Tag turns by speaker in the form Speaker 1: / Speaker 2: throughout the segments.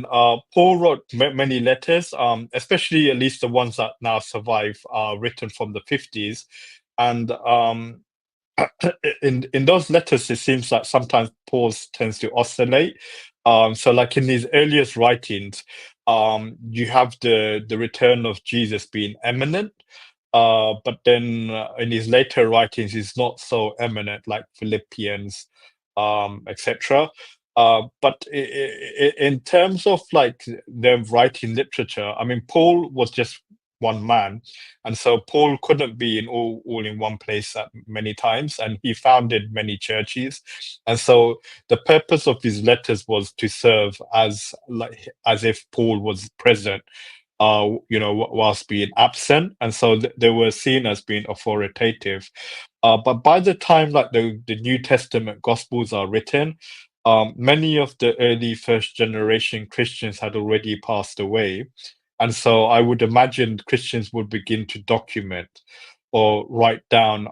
Speaker 1: Paul wrote many letters, especially at least the ones that now survive, are written from the 50s. And in those letters, it seems like sometimes Paul tends to oscillate. So, like in his earliest writings, you have the return of Jesus being imminent. But then in his later writings, it's not so eminent, like Philippians, etc. But in terms of like them writing literature, I mean, Paul was just one man, and so Paul couldn't be in all in one place at many times, and he founded many churches, and so the purpose of his letters was to serve as if Paul was present, whilst being absent, and so they were seen as being authoritative. But by the time like the New Testament Gospels are written, many of the early first generation Christians had already passed away. And so I would imagine Christians would begin to document or write down,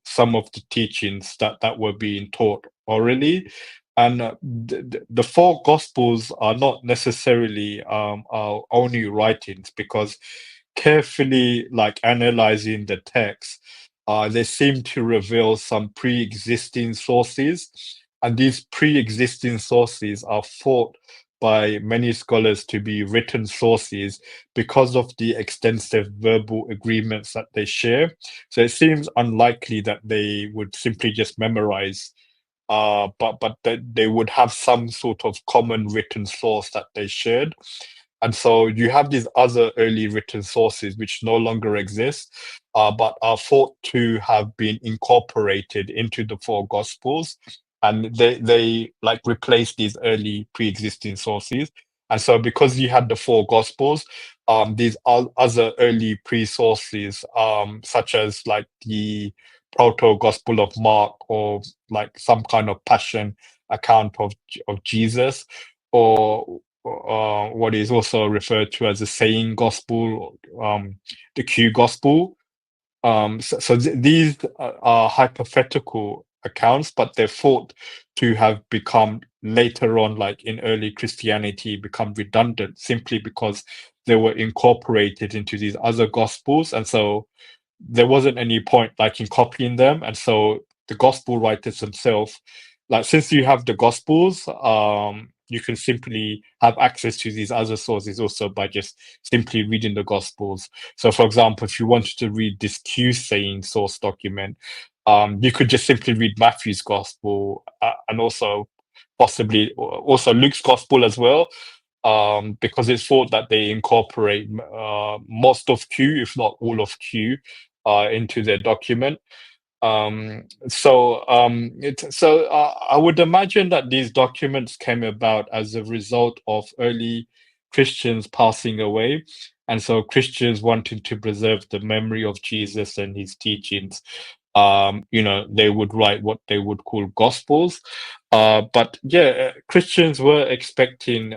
Speaker 1: some of the teachings that were being taught orally. And the four Gospels are not necessarily our only writings, because carefully, like analyzing the text, they seem to reveal some pre-existing sources, and these pre-existing sources are thought by many scholars to be written sources because of the extensive verbal agreements that they share. So it seems unlikely that they would simply just memorize, but that they would have some sort of common written source that they shared. And so you have these other early written sources which no longer exist, but are thought to have been incorporated into the four Gospels, and they like replace these early pre-existing sources. And so because you had the four Gospels, these other early pre-sources, such as like the proto-Gospel of Mark, or like some kind of passion account of Jesus, or what is also referred to as the saying gospel, the Q gospel. These are hypothetical accounts, but they're thought to have become later on, like in early Christianity, become redundant simply because they were incorporated into these other gospels. And so there wasn't any point like in copying them. And so the gospel writers themselves, like since you have the gospels, you can simply have access to these other sources also by just simply reading the gospels. So for example, if you wanted to read this Q saying source document, you could just simply read Matthew's gospel, and also possibly also Luke's gospel as well, because it's thought that they incorporate most of Q, if not all of Q, into their document. I would imagine that these documents came about as a result of early Christians passing away, and so Christians wanting to preserve the memory of Jesus and his teachings. They would write what they would call gospels. But yeah, Christians were expecting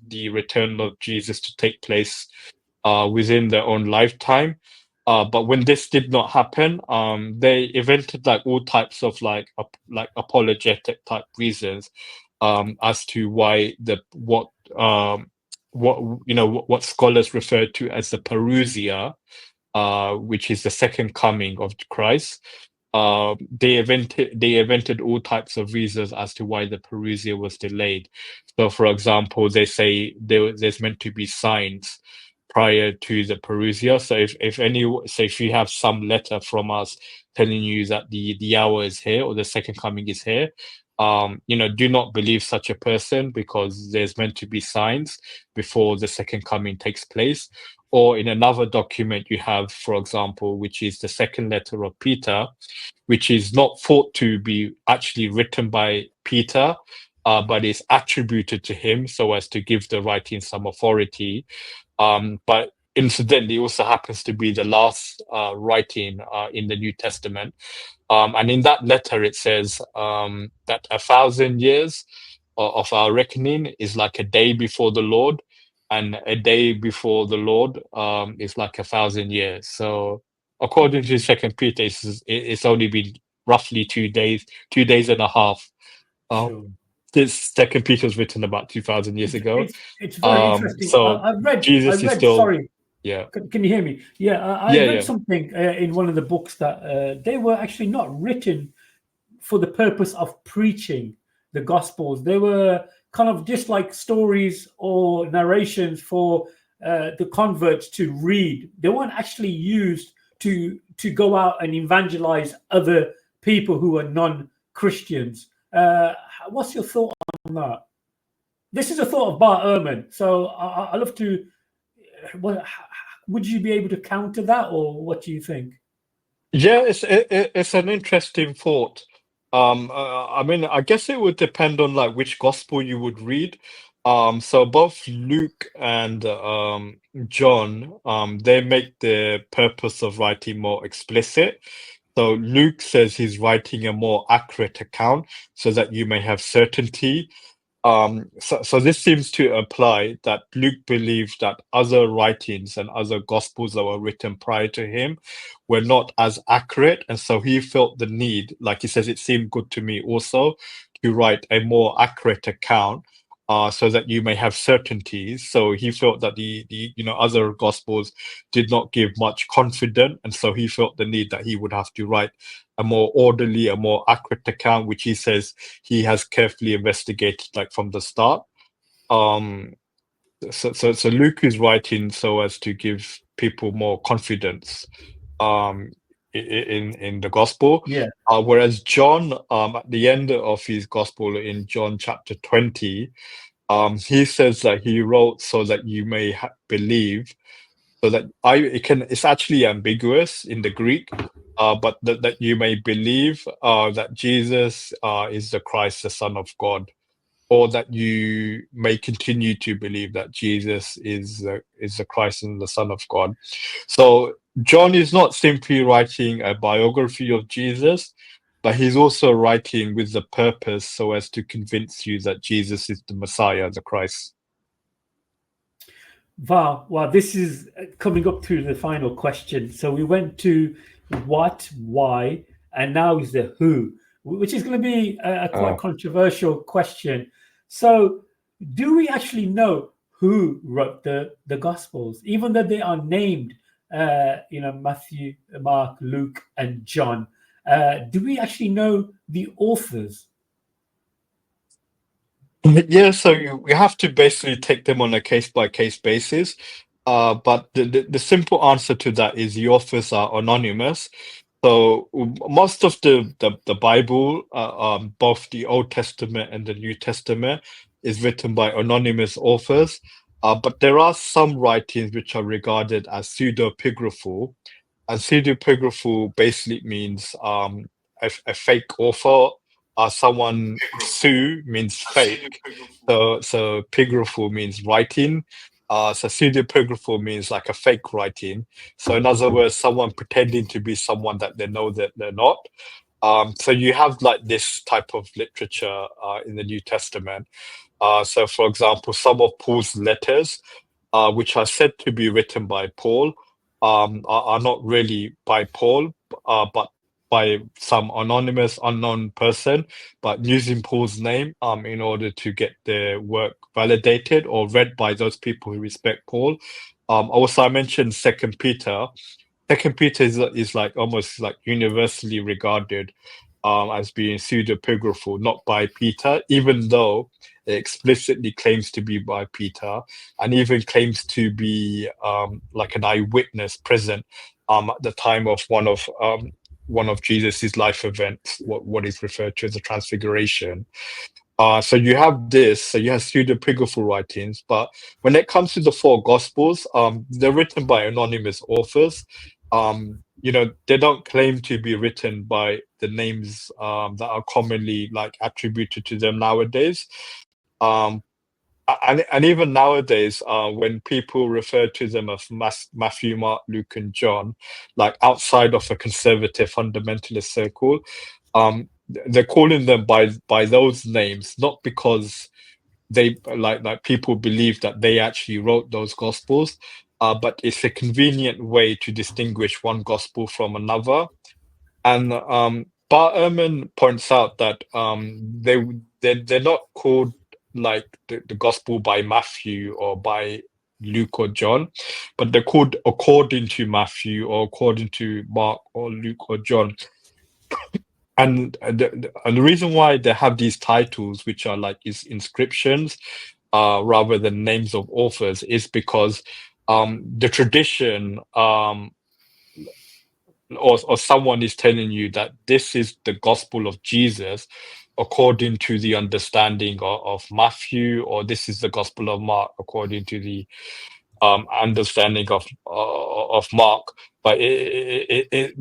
Speaker 1: the return of Jesus to take place within their own lifetime. But when this did not happen, they invented like all types of like apologetic type reasons, as to why what scholars refer to as the parousia, which is the second coming of Christ. They invented all types of reasons as to why the parousia was delayed. So, for example, they say there's meant to be signs prior to the parousia. So if you have some letter from us telling you that the hour is here or the second coming is here, do not believe such a person, because there's meant to be signs before the second coming takes place. Or in another document you have, for example, which is the second letter of Peter, which is not thought to be actually written by Peter, but is attributed to him so as to give the writing some authority. But incidentally, it also happens to be the last writing in the New Testament. And in that letter, it says that 1,000 years of our reckoning is like a day before the Lord, and a day before the Lord is like 1,000 years. So, according to Second Peter, it's only been roughly 2 days, 2 days and a half.
Speaker 2: Sure.
Speaker 1: This Second Peter was written about 2,000 years
Speaker 2: It's
Speaker 1: ago.
Speaker 2: it's it's very interesting.
Speaker 1: So
Speaker 2: I
Speaker 1: Jesus is
Speaker 2: read.
Speaker 1: still,
Speaker 2: Sorry,
Speaker 1: yeah,
Speaker 2: can you hear me? Yeah, I
Speaker 1: yeah,
Speaker 2: read
Speaker 1: yeah.
Speaker 2: something in one of the books that they were actually not written for the purpose of preaching the gospels. They were kind of just like stories or narrations for the converts to read. They weren't actually used to go out and evangelize other people who are non-Christians. What's your thought on that? This is a thought of Bart Ehrman, so I love to. What, would you be able to counter that, or what do you think?
Speaker 1: Yeah, it's an interesting thought. I mean, I guess it would depend on like which gospel you would read. So both Luke and John, they make the purpose of writing more explicit. So Luke says he's writing a more accurate account so that you may have certainty. So this seems to apply that Luke believed that other writings and other gospels that were written prior to him were not as accurate, and so he felt the need, like he says, it seemed good to me also to write a more accurate account, so that you may have certainties. So he felt that the other gospels did not give much confidence, and so he felt the need that he would have to write a more orderly, a more accurate account, which he says he has carefully investigated like from the start. Um, so Luke is writing so as to give people more confidence in the gospel.
Speaker 2: Yeah.
Speaker 1: Whereas John, at the end of his gospel in John chapter 20, he says that he wrote so that you may believe, so that it's actually ambiguous in the Greek, but that you may believe that Jesus is the Christ, the Son of God, or that you may continue to believe that Jesus is the Christ and the Son of God. So John is not simply writing a biography of Jesus, but he's also writing with the purpose so as to convince you that Jesus is the Messiah, the Christ.
Speaker 2: Wow, wow, this is coming up to the final question. So we went to what, why, and now is the who, which is going to be a quite
Speaker 1: Oh.
Speaker 2: controversial question. So, do we actually know who wrote the Gospels, even though they are named, Matthew, Mark, Luke, and John? Do we actually know the authors?
Speaker 1: Yeah, so we have to basically take them on a case by case basis. But the simple answer to that is the authors are anonymous. So most of the Bible, both the Old Testament and the New Testament, is written by anonymous authors. But there are some writings which are regarded as pseudepigraphal, and pseudepigraphal basically means a fake author. Someone pseu means fake, so pigraphal means writing. So pseudepigraphal means like a fake writing. So in other words, someone pretending to be someone that they know that they're not. So you have like this type of literature in the New Testament. So for example, some of Paul's letters, which are said to be written by Paul, are not really by Paul, but by some anonymous, unknown person, but using Paul's name in order to get their work validated or read by those people who respect Paul. Also, I mentioned Second Peter. Second Peter is like almost like universally regarded as being pseudepigraphal, not by Peter, even though it explicitly claims to be by Peter, and even claims to be like an eyewitness present at the time of one of Jesus's life events, what is referred to as the Transfiguration. So you have this, so you have pseudepigraphal writings, but when it comes to the four Gospels, they're written by anonymous authors. They don't claim to be written by the names that are commonly like attributed to them nowadays. Um, and even nowadays, when people refer to them as Matthew, Mark, Luke, and John, like outside of a conservative fundamentalist circle, they're calling them by those names, not because they like people believe that they actually wrote those gospels, but it's a convenient way to distinguish one gospel from another. And Bart Ehrman points out that they're not called like the gospel by Matthew or by Luke or John, but they're called according to Matthew or according to Mark or Luke or John. And the reason why they have these titles, which are like is inscriptions, rather than names of authors, is because the tradition, or someone is telling you that this is the gospel of Jesus according to the understanding of Matthew, or this is the gospel of Mark according to the understanding of Mark. But it